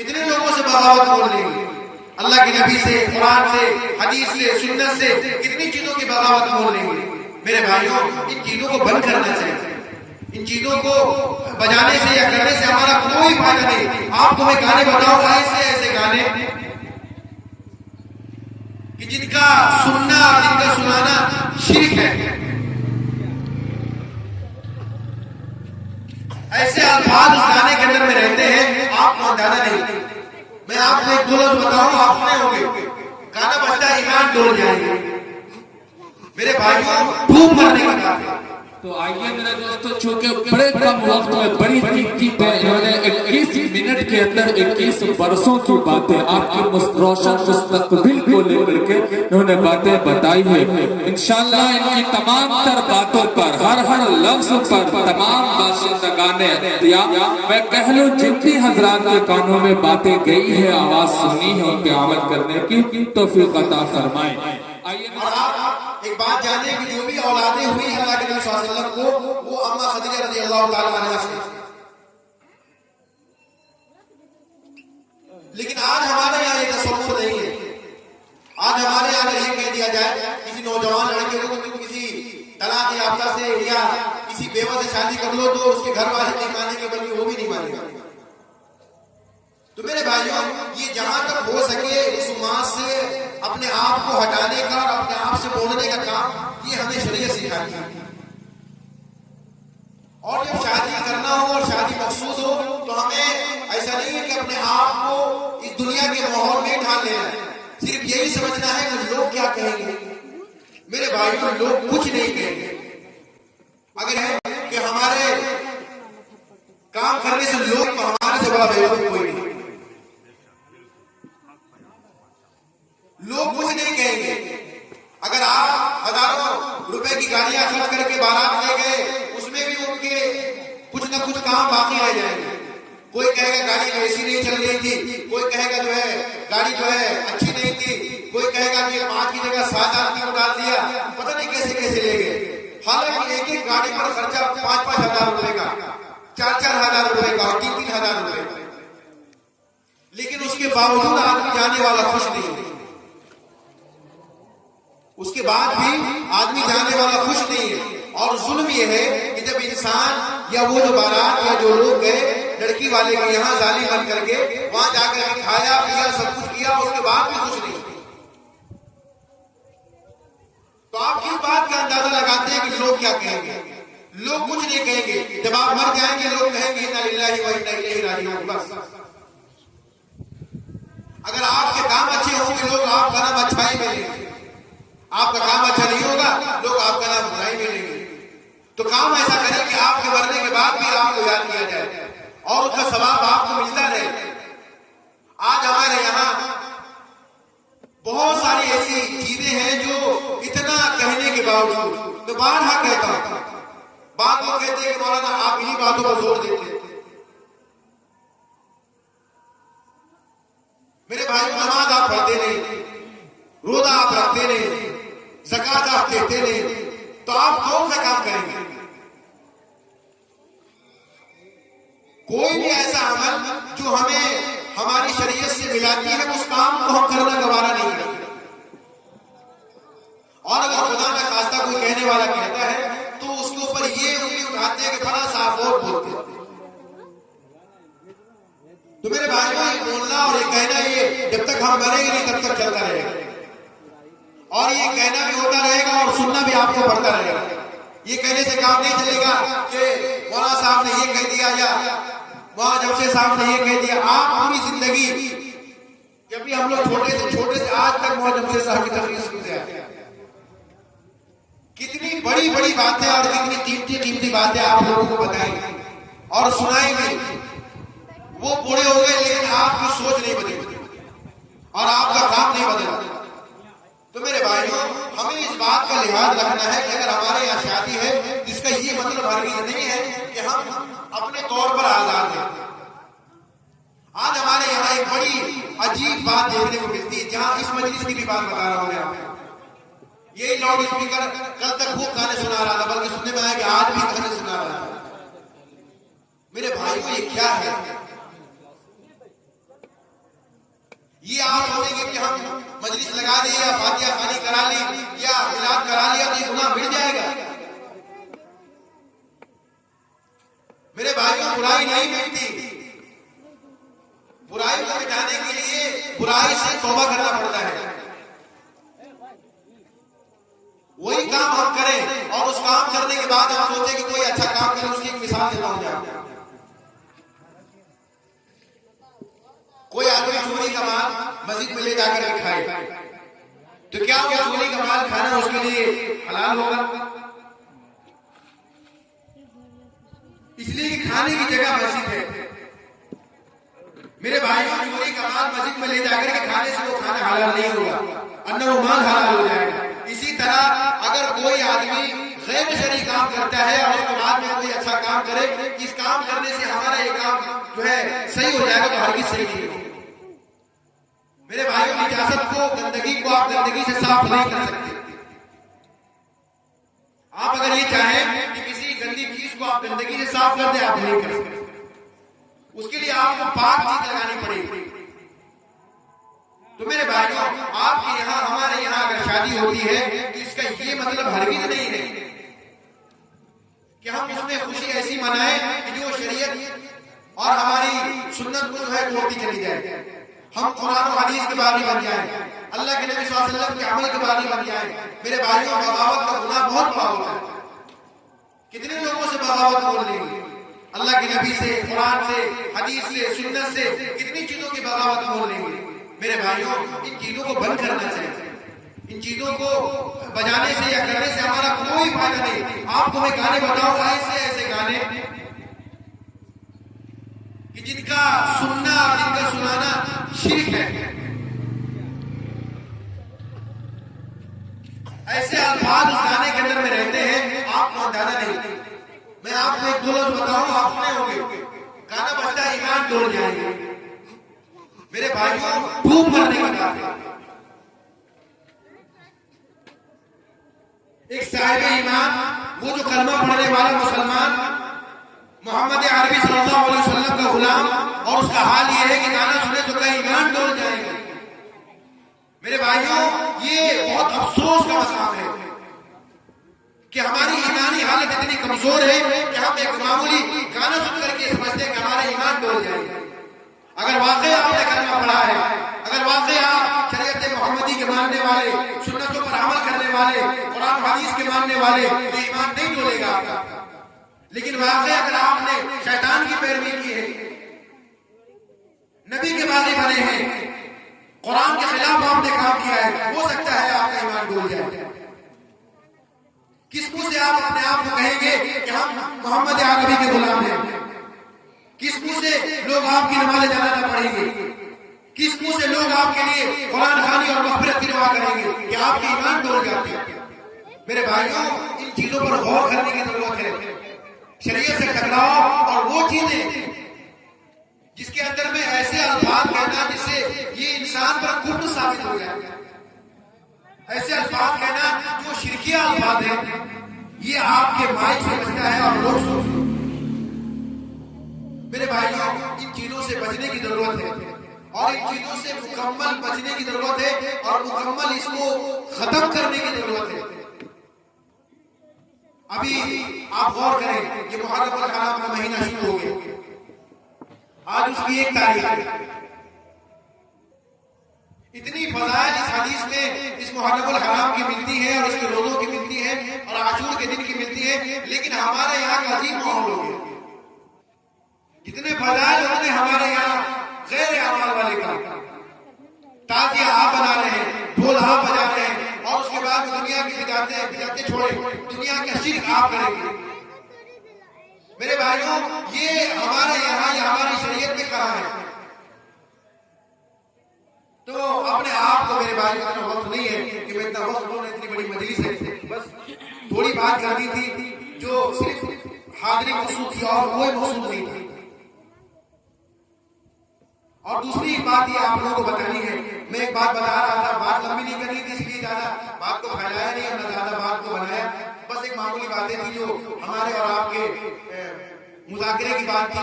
کتنے لوگوں سے بغاوت بول لیں گے، اللہ کے نبی سے، قرآن سے، حدیث سے، سنت سے کتنی چیزوں کی بغاوت بول لیں گے۔ میرے بھائیوں، ان چیزوں کو بند کرنا چاہیے، ان چیزوں کو بجانے سے یا کرنے سے ہمارا کوئی فائدہ نہیں۔ آپ کو میں گانے بتاؤں، ایسے ایسے گانے کہ جن کا سننا اور جن کا سنانا شرک ہے، ایسے الفاظ اس گانے کے اندر میں رہتے ہیں، آپ کو اندازہ نہیں۔ میں آپ کو ایک دو لفظ بتاؤں، آپ سنے ہوں گے، گانا بجتا ایمان ڈول جائے گا۔ میرے بھائیوں، ڈوب مرنے کا کام ہے۔ تو آئیے میرے دوستو، چونکہ بڑے کم وقت میں بڑی قیمتی پہ انہوں نے 21 منٹ کے اندر 21 برسوں کی باتیں آپ کی روشن مستقبل کو لے کر کے انہوں نے باتیں بتائی ہیں۔ انشاءاللہ ان کی تمام تر باتوں پر، ہر ہر لفظ پر تمام باشندگان احتیاط، میں کہہ لوں جن بھی حضرات کے کانوں میں باتیں گئی ہے، آواز سنی ہے، ان پہ عمل کرنے کی توفیق عطا فرمائیں۔ اور آپ ایک بات جانیں کہ جو بھی اولادیں ہوئی ہیں اللہ کے نبی صلی اللہ علیہ وسلم کو، وہ اما خدیجہ رضی اللہ تعالیٰ عنہ سے۔ لیکن آج ہمارے یہاں یہ تصور نہیں ہے۔ آج ہمارے یہاں اگر یہ کہہ دیا جائے کسی نوجوان لڑکے کو کہ کسی طلاق یافتہ سے یا کسی بیوہ سے شادی کر لو، تو اس کے گھر والے نہیں مانیں گے، بلکہ وہ بھی نہیں مانیں گے۔ تو میرے بھائیوں، یہ جہاں تک ہو سکے اس امت سے اپنے آپ کو ہٹانے کا اور اپنے آپ سے بولنے کا کام یہ ہمیں شریعت سکھاتی ہے۔ اور جب شادی کرنا ہو اور شادی مقصود ہو تو ہمیں ایسا نہیں ہے کہ اپنے آپ کو اس دنیا کے ماحول میں ڈھال لینا ہے، صرف یہی سمجھنا ہے کہ لوگ کیا کہیں گے۔ میرے بھائیوں، لوگ کچھ نہیں کہیں گے۔ اگر ہے کہ ہمارے کام کرنے سے لوگ تو ہمارے سے بڑا بیوقوف کوئی نہیں۔ لوگ کچھ نہیں کہیں گے۔ اگر آپ ہزاروں روپے کی گاڑیاں خرچ کر کے بارات لے گئے، اس میں بھی ان کے کچھ نہ کچھ کام باقی رہ جائیں گے۔ کوئی کہے گا گاڑی میں AC نہیں چل رہی تھی، کوئی کہے گا جو ہے گاڑی جو ہے اچھی نہیں تھی، کوئی کہے گا کہ 5 کی جگہ 7 آدمی کو ڈال دیا، پتہ نہیں کیسے کیسے لے گئے۔ حالانکہ ایک ایک گاڑی پر خرچہ 5-5 ہزار روپے کا، 4-4 ہزار روپے کا اور 3-3 ہزار روپے کا، لیکن اس کے باوجود آدمی جانے والا خوش نہیں ہے۔ اس کے بعد بھی آدمی جانے والا خوش نہیں ہے۔ اور ظلم یہ ہے کہ جب انسان یا وہ جو بارات یا جو لوگ گئے لڑکی والے کے یہاں ظالم بن کر کے وہاں جا کر کے کھایا پیا سب کچھ کیا، اس کے بعد بھی خوش نہیں، تو آپ کس بات کا اندازہ لگاتے ہیں کہ لوگ کیا کہیں گے؟ لوگ کچھ نہیں کہیں گے۔ جب آپ مر جائیں گے لوگ کہیں گے انا للہ و انا الیہ راجعون۔ بس اگر آپ کے کام اچھے ہوں گے لوگ آپ کا نام اچھائی میں لیں گے، آپ کا کام اچھا نہیں ہوگا لوگ آپ کا نام برائی میں لیں گے۔ تو کام ایسا کریں کہ آپ کے مرنے کے بعد بھی آپ کو یاد کیا جائے اور اس کا ثواب آپ کو ملتا رہے۔ آج ہمارے یہاں بہت ساری ایسی چیزیں ہیں جو اتنا کہنے کے باوجود، میں بارہا کہتا ہوں، بعض لوگ کہتے ہیں کہ مولانا آپ انہی باتوں پر زور دیتے ہیں۔ میرے بھائی، نماز آپ پڑھتے نہیں، روزہ آپ رکھتے نہیں، زکات آپ دیتے نہیں، تو آپ کون سا کام کریں گے؟ کوئی بھی ایسا عمل جو ہمیں ہماری شریعت سے ملاتی ہے اس کام کو ہم کرنا گوارا نہیں کرتے۔ اور اگر خدا نہ خواستہ کوئی کہنے والا کہتا ہے تو اس کے اوپر یہ انگلی اٹھاتے ہیں کہ فلاں صاحب اور بولتے ہیں۔ تو میرے بھائی یہ بولنا اور یہ کہنا، یہ جب تک ہم مریں گے نہیں تب تک چلتا رہے گا، اور یہ کہنا بھی ہوتا رہے گا اور سننا بھی آپ کو پڑتا رہے گا۔ یہ کہنے سے کام نہیں چلے گا کہ مولانا صاحب نے یہ کہہ دیا یا مولانا جمشید صاحب نے یہ کہہ دیا۔ آپ پوری زندگی، جب بھی ہم لوگ چھوٹے سے آج تک مولانا جمشید صاحب کی تقریر سنتے ہیں، کتنی بڑی بڑی باتیں اور کتنی قیمتی باتیں آپ لوگوں کو بتائیں گے اور سنائیں گے۔ وہ بوڑھے ہو گئے لیکن آپ کی سوچ نہیں بدلی اور آپ کا کام نہیں بدلا۔ تو میرے بھائیوں، ہمیں اس بات کا لحاظ رکھنا ہے کہ اگر ہمارے یہاں شادی ہے جس کا یہ مطلب ہرگز نہیں ہے کہ ہم اپنے طور پر آزاد ہیں۔ آج ہمارے یہاں ایک بڑی عجیب بات دیکھنے کو ملتی ہے، جہاں اس مجلس کی بھی بات بتا رہا ہوں میں آپ کو۔ یہی لاؤڈ اسپیکر کل تک خوب گانے سنا رہا تھا، بلکہ سننے میں آیا کہ آج بھی گانے سنا رہا ہے۔ میرے بھائیوں، یہ کیا ہے؟ ہم مجلس لگا دی یا فاتحہ خوانی کرا لی یا میلاد کرا لیا تو یہ گناہ مٹ جائے گا؟ میرے بھائیوں برائی نہیں مٹتی. برائی کو مٹانے کے لیے برائی سے توبہ کرنا پڑتا ہے. وہی کام ہم کریں اور اس کام کرنے کے بعد ہم سوچیں کہ کوئی اچھا کام کریں. اس کی ایک مثال دیتا ہوں میں. کوئی آدمی چوری کا مال مسجد میں لے جا کر کھائے تو کیا وہ چوری کا مال کھانا اس کے لیے حلال ہوگا؟ اس لیے کہ کھانے کی جگہ مسجد ہے. میرے بھائیوں چوری کا مال مسجد میں لے جا کر کے کھانے سے وہ کھانا حلال نہیں ہوگا، اندر وہ مال حلال ہو جائے گا. اسی طرح اگر کوئی آدمی غیر شرعی کام کرتا ہے اور اس کے بعد میں کوئی اچھا کام کرے کہ اس کام کرنے سے ہمارا یہ کام جو ہے صحیح ہو جائے گا، تو ہرگز صحیح نہیں ہوگا. میرے بھائیوں نجاست کو، گندگی کو آپ گندگی سے صاف نہیں کر سکتے. آپ اگر یہ چاہیں کہ کسی گندی چیز کو آپ گندگی سے صاف کر دیں، آپ نہیں کر سکتے. اس کے لیے آپ کو پاک چیز لگانی پڑے گی. تو میرے بھائیوں آپ کے یہاں، ہمارے یہاں اگر شادی ہوتی ہے تو اس کا یہ مطلب ہرگز نہیں ہے کہ ہم اس میں خوشی ایسی منائیں کہ جو شریعت اور ہماری سنت کو جو ہے توڑتی چلی جائے. ہم قرآن و حدیث کے باری بن جائیں، اللہ کے نبی صلی اللہ علیہ وسلم کے عمل کے باری بن جائیں. میرے بھائیوں بغاوت کا گناہ بہت بڑا ہوتا ہے. کتنے لوگوں سے بغاوت بول لیں گے؟ اللہ کے نبی سے، قرآن سے، حدیث سے، سنت سے کتنی چیزوں کی بغاوت بول لیں گے. میرے بھائیوں ان چیزوں کو بند کرنا چاہیے. ان چیزوں کو بجانے سے یا کرنے سے ہمارا کوئی فائدہ نہیں. آپ کو میں گانے بتاؤں گا، ایسے ایسے گانے کہ جن کا سننا اور جن کا سنانا شرک ہے. ایسے الفاظ اس گانے کے اندر میں رہتے ہیں آپ کو اندازہ نہیں. میں آپ کو ایک دو لفظ بتاؤں، آپ سنے ہوں گے. گانا بجتا ہے ایمان توڑ جائیں گے. میرے بھائیوں ڈوب مرنے کا کام ہے. ایک صاحب ایمان، وہ جو کلمہ پڑھنے والا مسلمان، محمد عربی صلی اللہ علیہ وسلم کا غلام، اور اس کا حال یہ ہے کہ گانا سنے تو کہیں ایمان ڈول جائے گا. میرے بھائیوں یہ بہت افسوس کا مقام ہے کہ ہماری ایمانی حالت اتنی کمزور ہے کہ ہم ایک معمولی گانا سن کر کے سمجھتے ہیں کہ ہمارا ایمان ڈول جائے گا. اگر واقعی آپ نے کلمہ پڑھا ہے، اگر واقعی آپ شریعت محمدی کے ماننے والے، سنتوں پر عمل کرنے والے، قرآن حدیث کے ماننے والے، تو ایمان نہیں ڈولے گا آپ کا. لیکن واقعی اگر آپ نے شیطان کی پیروی کی ہے، نبی کے باغی بنے ہیں، قرآن کے خلاف آپ نے کام کیا ہے، ہو سکتا ہے آپ کا ایمان ڈول جائے. کس منہ سے آپ اپنے آپ کو کہیں گے کہ ہم محمد عربی کے غلام ہیں؟ کس منہ سے لوگ آپ کی نماز جنازہ پڑھیں گے؟ کس منہ سے لوگ آپ کے لیے قرآن خوانی اور مغفرت کی دعا کریں گے کہ آپ کے ایمان ڈول جاتے ہیں؟ میرے بھائیوں ان چیزوں پر غور کرنے کی ضرورت ہے. شریعت سے ٹکراؤ اور وہ چیزیں جس کے اندر میں ایسے الفاظ کہنا جس سے یہ انسان پر کفر ثابت ہو جائے، ایسے الفاظ کہنا جو شرکیہ الفاظ ہیں، یہ آپ کے مائک سے بچتا ہے اور لوگ سوچتے. میرے بھائیوں ان چیزوں سے بچنے کی ضرورت ہے اور ان چیزوں سے مکمل بچنے کی ضرورت ہے اور مکمل اس کو ختم کرنے کی ضرورت ہے. ابھی آپ غور کریں، یہ محرم الحرام کا مہینہ شروع ہو گیا، آج اس کی 1 تاریخ ہے. اتنی فضائل اس حدیث میں اس محرم الحرام کی ملتی ہے اور اس کے روزوں کی ملتی ہے اور عاشور کے دن کی ملتی ہے، لیکن ہمارے یہاں کا عجیب ماحول ہو گیا. جتنے فضائل اتنے ہمارے یہاں غیر اعمال والے کا. تازیہ آپ بنا رہے ہیں، ڈھول آپ بجا رہے ہیں، اور اس کے بعد دنیا کی بدعتیں چھوڑیں، دنیا کا شرک آپ کریں گے. میرے بھائیوں یہ ہمارے یہاں، یہ ہماری شریعت میں کہاں ہے؟ تو اپنے آپ کو میرے بھائیوں اتنا وقت نہیں ہے کہ میں اتنا وقت لوں، اتنی بڑی مجلس ہے، بس تھوڑی بات کرنی تھی جو صرف حاضری مقصود تھی اور کوئی مقصود نہیں تھی. اور دوسری بات یہ آپ لوگوں کو بتانی ہے، میں ایک بات بتا رہا تھا، بات لمبی نہیں کرنی تھی، اس لیے زیادہ بات کو پھیلایا نہیں اور نہ زیادہ بات کو بنایا. بس ایک معمولی باتیں تھی جو ہمارے اور آپ کے مذاکرے کی بات تھی.